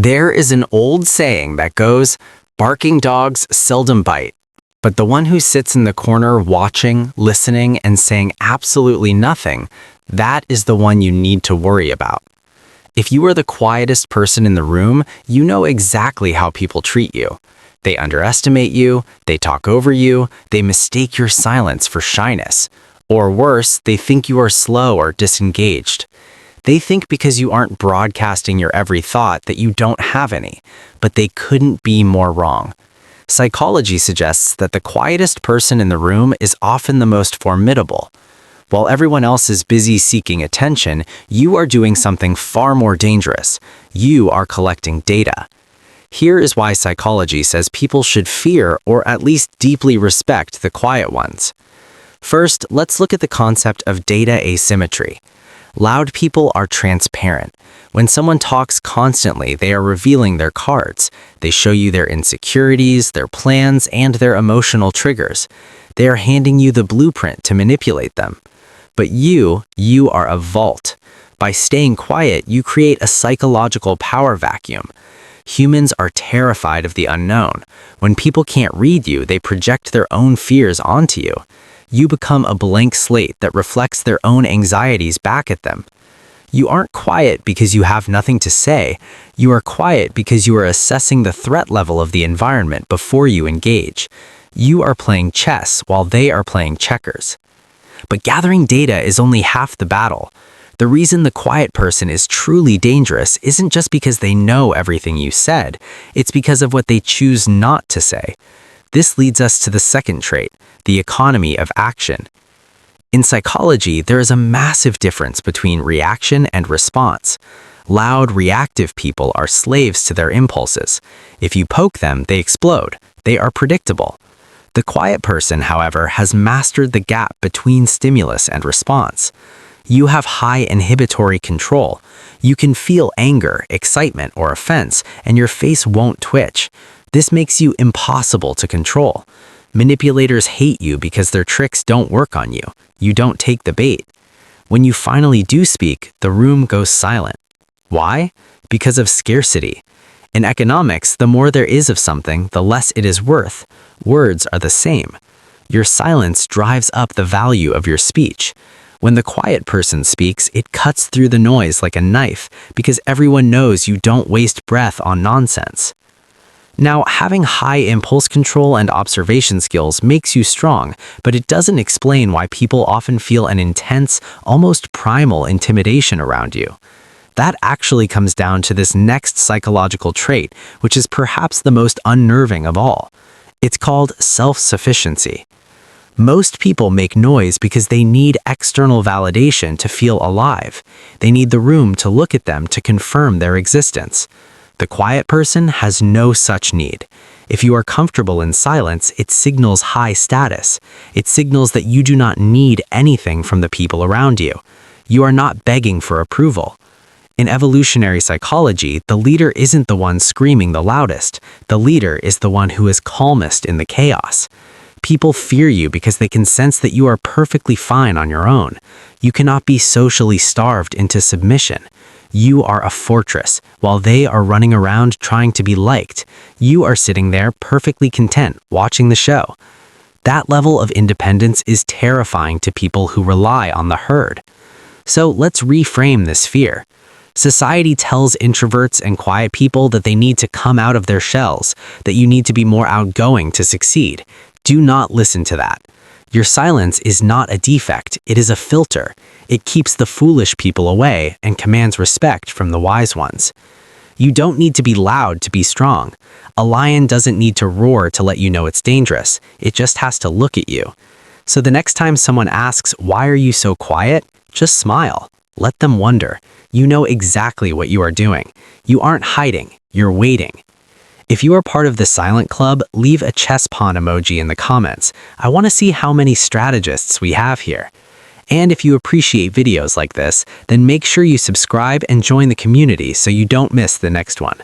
There is an old saying that goes, barking dogs seldom bite, but the one who sits in the corner watching, listening, and saying absolutely nothing, that is the one you need to worry about. If you are the quietest person in the room, you know exactly how people treat you. They underestimate you, they talk over you, they mistake your silence for shyness. Or worse, they think you are slow or disengaged. They think because you aren't broadcasting your every thought that you don't have any, but they couldn't be more wrong. Psychology suggests that the quietest person in the room is often the most formidable. While everyone else is busy seeking attention, you are doing something far more dangerous. You are collecting data. Here is why psychology says people should fear or at least deeply respect the quiet ones. First, let's look at the concept of data asymmetry. Loud people are transparent. When someone talks constantly, they are revealing their cards. They show you their insecurities, their plans, and their emotional triggers. They are handing you the blueprint to manipulate them. But you are a vault. By staying quiet, you create a psychological power vacuum. Humans are terrified of the unknown. When people can't read you, they project their own fears onto you. You become a blank slate that reflects their own anxieties back at them. You aren't quiet because you have nothing to say. You are quiet because you are assessing the threat level of the environment before you engage. You are playing chess while they are playing checkers. But gathering data is only half the battle. The reason the quiet person is truly dangerous isn't just because they know everything you said. It's because of what they choose not to say. This leads us to the second trait, the economy of action. In psychology, there is a massive difference between reaction and response. Loud, reactive people are slaves to their impulses. If you poke them, they explode. They are predictable. The quiet person, however, has mastered the gap between stimulus and response. You have high inhibitory control. You can feel anger, excitement, or offense, and your face won't twitch. This makes you impossible to control. Manipulators hate you because their tricks don't work on you. You don't take the bait. When you finally do speak, the room goes silent. Why? Because of scarcity. In economics, the more there is of something, the less it is worth. Words are the same. Your silence drives up the value of your speech. When the quiet person speaks, it cuts through the noise like a knife because everyone knows you don't waste breath on nonsense. Now, having high impulse control and observation skills makes you strong, but it doesn't explain why people often feel an intense, almost primal intimidation around you. That actually comes down to this next psychological trait, which is perhaps the most unnerving of all. It's called self-sufficiency. Most people make noise because they need external validation to feel alive. They need the room to look at them to confirm their existence. The quiet person has no such need. If you are comfortable in silence, it signals high status. It signals that you do not need anything from the people around you. You are not begging for approval. In evolutionary psychology, the leader isn't the one screaming the loudest. The leader is the one who is calmest in the chaos. People fear you because they can sense that you are perfectly fine on your own. You cannot be socially starved into submission. You are a fortress, while they are running around trying to be liked. You are sitting there perfectly content, watching the show. That level of independence is terrifying to people who rely on the herd. So let's reframe this fear. Society tells introverts and quiet people that they need to come out of their shells, that you need to be more outgoing to succeed. Do not listen to that. Your silence is not a defect, it is a filter. It keeps the foolish people away and commands respect from the wise ones. You don't need to be loud to be strong. A lion doesn't need to roar to let you know it's dangerous. It just has to look at you. So the next time someone asks, "Why are you so quiet?" just smile. Let them wonder. You know exactly what you are doing. You aren't hiding, you're waiting. If you are part of the silent club, leave a chess pawn emoji in the comments. I want to see how many strategists we have here. And if you appreciate videos like this, then make sure you subscribe and join the community so you don't miss the next one.